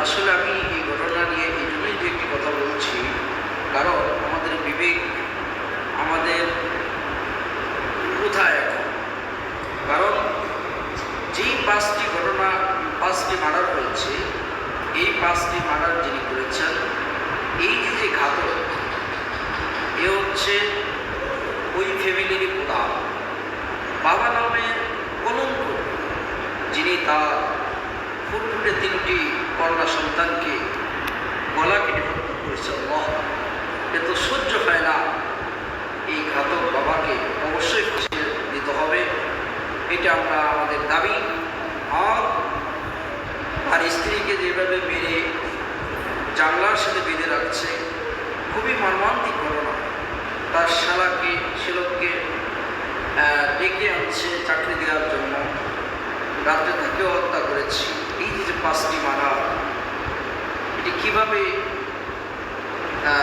আসলে আমি এই ঘটনা নিয়ে এই জন্যই দু একটি কথা বলছি, কারণ আমাদের বিবেক আমাদের কোথায় এখন। কারণ যেই পাঁচটি মার্ডার হয়েছে, এই পাঁচটি মার্ডার যিনি করেছেন, এই যে ঘাতক, এ হচ্ছে ওই ফ্যামিলির প্রধান, বাবা নামে কলঙ্ক, যিনি তার ফুটফুটে 3টি কন্যা সন্তানকে গলা কেটে হত্যা করেছেন। এ তো সহ্য হয় না। এই ঘাতক বাবাকে অবশ্যই ফাঁসি দিতে হবে, এটা আমরা আমাদের দাবি। আর স্ত্রীকে যেভাবে মেরে জানলার সাথে বেঁধে রাখছে, খুবই মর্মান্তিক ঘটনা। তার শিলককে ডেকে আনছে চাকরি দেওয়ার জন্য, রাত্রে তাকেও হত্যা করেছি। এই যে 5টি মার্ডার, এটি কীভাবে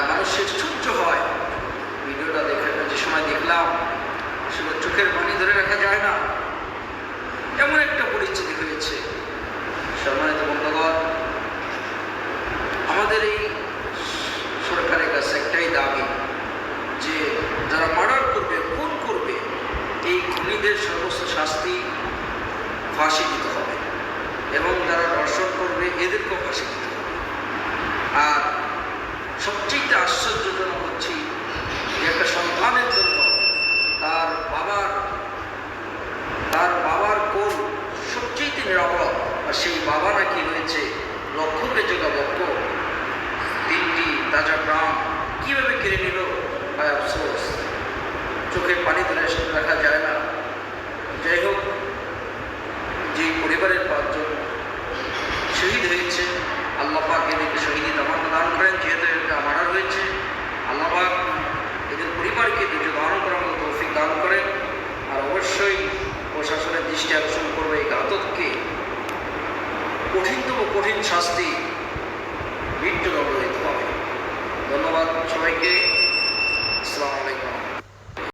মানুষের সহ্য হয়? ভিডিওটা যে সময় দেখলাম, সেটা চোখের পানি ধরে রাখা যায় না, এমন একটা পরিস্থিতি হয়েছে। সম্মানিত বন্ধুগণ, আমাদের এই সরকারের কাছে একটাই দাবি যে যারা মার্ডার করবে, খুন করবে, এই খুনিদের সর্বোচ্চ শাস্তি ফাঁসি দিতে হবে, এবং যারা ধর্ষণ করবে এদেরকেও ফাঁসি দিতে হবে। আর সবচেয়ে আশ্চর্যজনক হচ্ছে যে একটা সন্তানের জন্য তার বাবার কোল সবচেয়ে নিরাপদ, আর সেই বাবা নাকি হয়েছে লক্ষ্যকে যোগাবক্ষ। 3টি তাজা প্রাণ কীভাবে কেড়ে নিল, তাই আফসোস, চোখের পানি ধরে রাখা যায় না। যাই হোক, যে পরিবারের 5 জন শহীদ হয়েছে, আল্লাহ পাক এদেরকে শহীদি তামান্না দান করেন। যেহেতু এটা মার্ডার হয়েছে, আল্লাহ পাক এদের পরিবারকে ধৈর্য ধারণ করার মতো তৌফিক দান করেন। আর অবশ্যই প্রশাসনের দৃষ্টি আকর্ষণ করবে, এই ঘাতককে কঠিনতম কঠিন শাস্তি, মৃত্যুদণ্ড দিতে হবে। ধন্যবাদ সবাইকে।